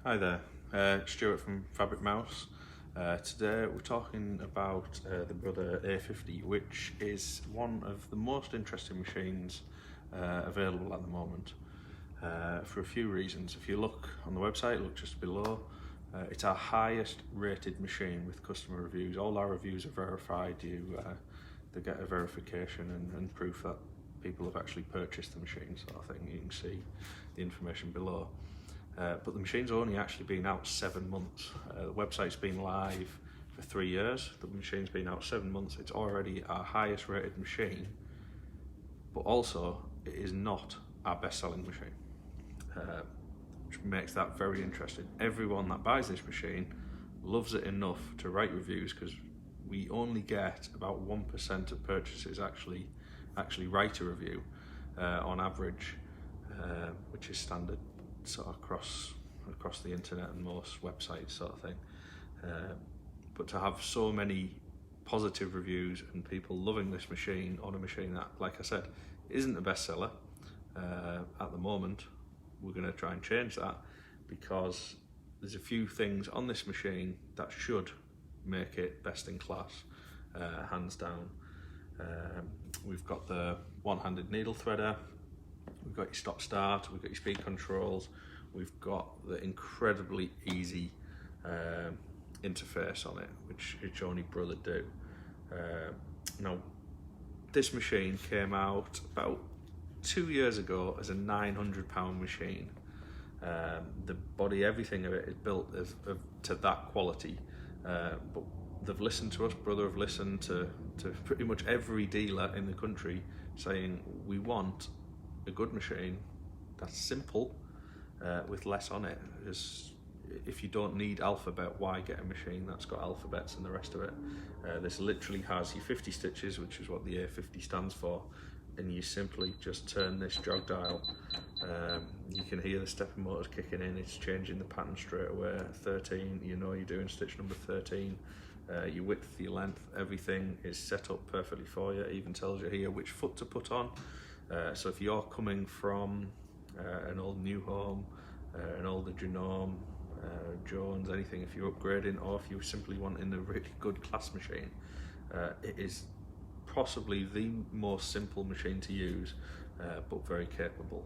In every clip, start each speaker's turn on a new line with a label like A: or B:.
A: Hi there, Stuart from Fabric Mouse. Today we're talking about the Brother A50, which is one of the most interesting machines available at the moment for a few reasons. If you look on the website, look just below, it's our highest rated machine with customer reviews. All our reviews are verified. They get a verification and proof that people have actually purchased the machine, sort of thing. You can see the information below. But the machine's only actually been out 7 months. The website's been live for 3 years. The machine's been out 7 months. It's already our highest rated machine, but also it is not our best selling machine, which makes that very interesting. Everyone that buys this machine loves it enough to write reviews, because we only get about 1% of purchases actually write a review on average, which is standard sort of across the internet and most websites, sort of thing. But to have so many positive reviews and people loving this machine on a machine that, like I said, isn't a bestseller at the moment, we're going to try and change that, because there's a few things on this machine that should make it best in class, hands down. We've got the one-handed needle threader, we've got your stop start, we've got your speed controls, we've got the incredibly easy interface on it, which only Brother do. Now, this machine came out about 2 years ago as a £900 machine. The body, everything of it is built to that quality, but they've listened to us. Brother have listened to pretty much every dealer in the country, saying we want a good machine that's simple with less on it. If you don't need alphabet, why get a machine that's got alphabets and the rest of it? This literally has your 50 stitches, which is what the A50 stands for, and you simply just turn this jog dial. You can hear the stepper motors kicking in. It's changing the pattern straight away. 13, you know you're doing stitch number 13. Your width, your length, everything is set up perfectly for you. It even tells you here which foot to put on. So if you're coming from an old new home, an older Genome, Jones, anything, if you're upgrading, or if you're simply wanting a really good class machine, it is possibly the most simple machine to use, but very capable.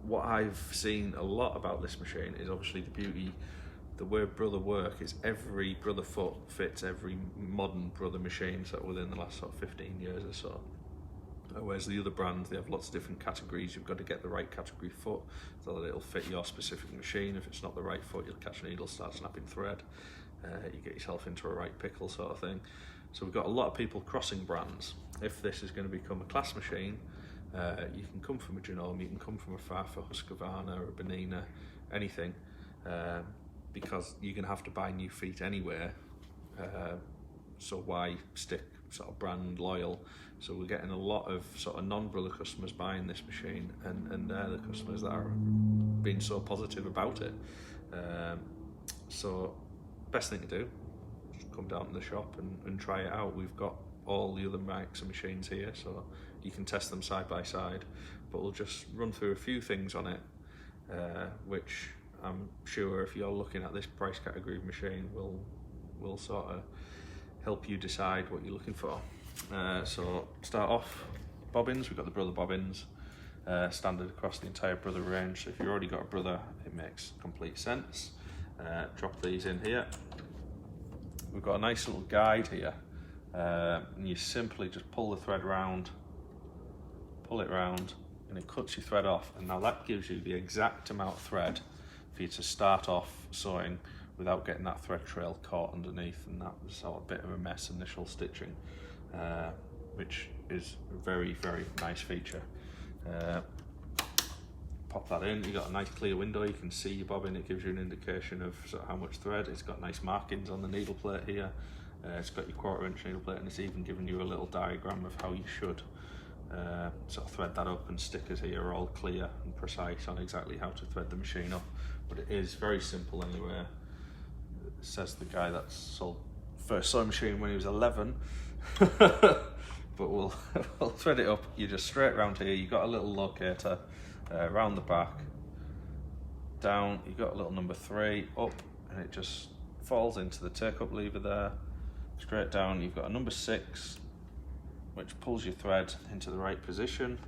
A: What I've seen a lot about this machine is obviously the beauty. The way Brother work is every Brother foot fits every modern Brother machine, so within the last sort of 15 years or so. Whereas the other brands, they have lots of different categories. You've got to get the right category foot so that it'll fit your specific machine. If it's not the right foot, you'll catch a needle, start snapping thread. You get yourself into a right pickle, sort of thing. So we've got a lot of people crossing brands. If this is going to become a class machine, you can come from a Genome, you can come from a Fafa, Husqvarna, or a Benina, anything. Because you're going to have to buy new feet anyway, so why stick sort of brand loyal? So we're getting a lot of sort of non-Brother customers buying this machine, and they're the customers that are being so positive about it. So best thing to do, just come down to the shop and try it out. We've got all the other makes of machines here, so you can test them side by side, but we'll just run through a few things on it, which I'm sure if you're looking at this price category of machine will sort of help you decide what you're looking for. So start off, bobbins. We've got the Brother bobbins, standard across the entire Brother range. So if you've already got a Brother, it makes complete sense. Drop these in here. We've got a nice little guide here, and you simply just pull the thread round, pull it round, and it cuts your thread off. And now that gives you the exact amount of thread for you to start off sewing without getting that thread trail caught underneath, and that was sort of a bit of a mess initial stitching, which is a very, very nice feature. Pop that in, you've got a nice clear window, you can see your bobbin, it gives you an indication of sort of how much thread. It's got nice markings on the needle plate here, it's got your 1/4 inch needle plate, and it's even given you a little diagram of how you should sort of thread that up, and stickers here are all clear and precise on exactly how to thread the machine up. But it is very simple anyway. It says the guy that sold first sewing machine when he was 11. But we'll thread it up. You just straight round here, you've got a little locator round the back, down, you've got a little number 3, up, and it just falls into the take-up lever there. Straight down, you've got a number 6, which pulls your thread into the right position.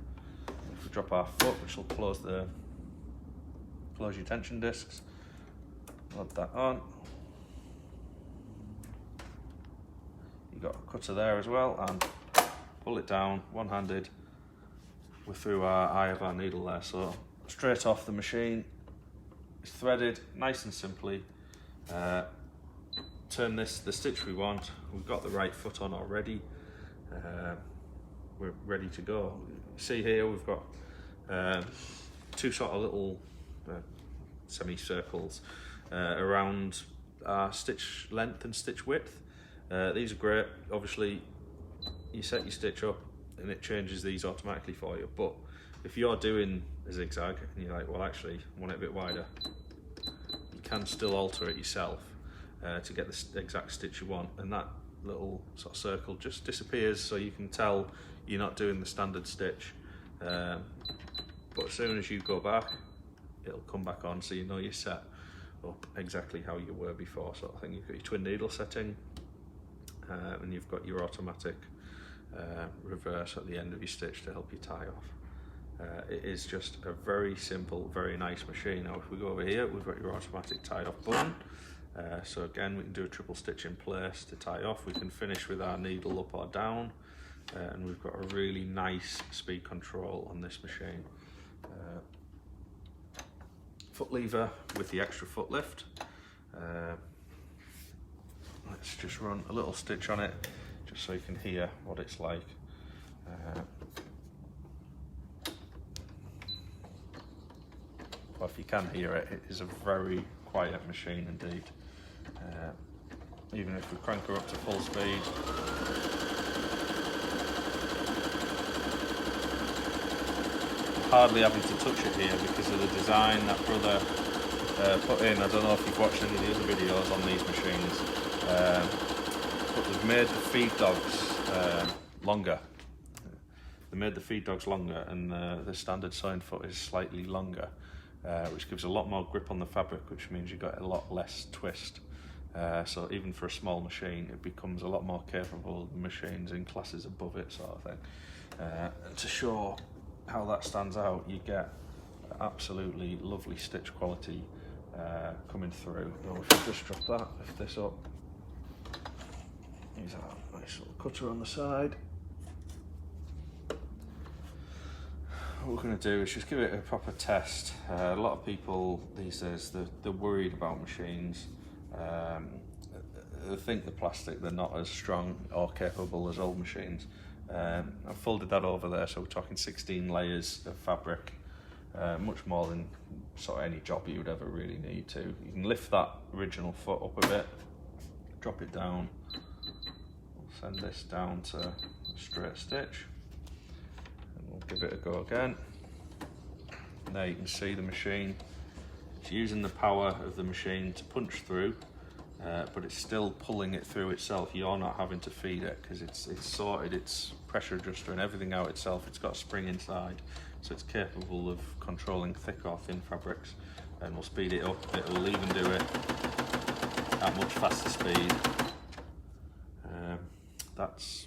A: If we drop our foot, which will close your tension discs, load that on. You've got a cutter there as well, and pull it down one-handed. We're through our eye of our needle there, so straight off the machine, it's threaded nice and simply. Turn the stitch we want. We've got the right foot on already. We're ready to go. See here, we've got 2 sort of little semicircles around our stitch length and stitch width. These are great. Obviously, you set your stitch up and it changes these automatically for you. But if you're doing a zigzag and you're like, well, actually, I want it a bit wider, you can still alter it yourself to get the exact stitch you want, and that little sort of circle just disappears, so you can tell you're not doing the standard stitch. But as soon as you go back, it'll come back on, so you know you're set up exactly how you were before, sort of thing. You've got your twin needle setting, and you've got your automatic reverse at the end of your stitch to help you tie off. It is just a very simple, very nice machine. Now if we go over here, we've got your automatic tie off button. So again, we can do a triple stitch in place to tie off. We can finish with our needle up or down, and we've got a really nice speed control on this machine. Foot lever with the extra foot lift. Let's just run a little stitch on it just so you can hear what it's like. Well, if you can hear it, it is a very quiet machine indeed. Even if we crank her up to full speed, I'm hardly having to touch it here because of the design that Brother put in. I don't know if you've watched any of the other videos on these machines, but they've made the feed dogs longer. They made the feed dogs longer, and the standard sewing foot is slightly longer, which gives a lot more grip on the fabric, which means you've got a lot less twist. So even for a small machine, it becomes a lot more capable of the machines in classes above it, sort of thing. And to show how that stands out, you get absolutely lovely stitch quality coming through. So if you just drop that, lift this up, use a nice little cutter on the side. What we're going to do is just give it a proper test. A lot of people these days, they're worried about machines. They think the plastic, they're not as strong or capable as old machines. I've folded that over there, so we're talking 16 layers of fabric, much more than sort of any job you would ever really need to. You can lift that original foot up a bit, drop it down, we'll send this down to a straight stitch, and we'll give it a go again. And there you can see the machine. It's using the power of the machine to punch through, but it's still pulling it through itself. You're not having to feed it because it's sorted its pressure adjuster and everything out itself. It's got a spring inside, so it's capable of controlling thick or thin fabrics, and we'll speed it up. It'll even do it at much faster speed. That's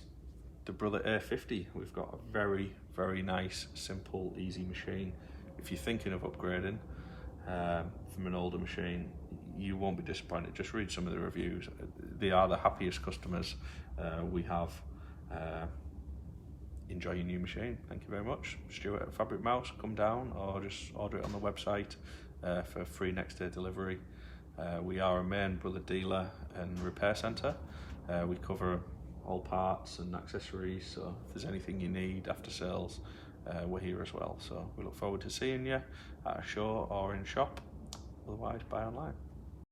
A: the Brother A50. We've got a very, very nice, simple, easy machine. If you're thinking of upgrading from an older machine, you won't be disappointed. Just read some of the reviews. They are the happiest customers we have. Enjoy your new machine. Thank you very much. Stuart at Fabric Mouse, come down or just order it on the website for free next day delivery. We are a main Brother dealer and repair centre. We cover all parts and accessories, so if there's anything you need after sales, we're here as well. So we look forward to seeing you at a show or in shop. Otherwise, buy online.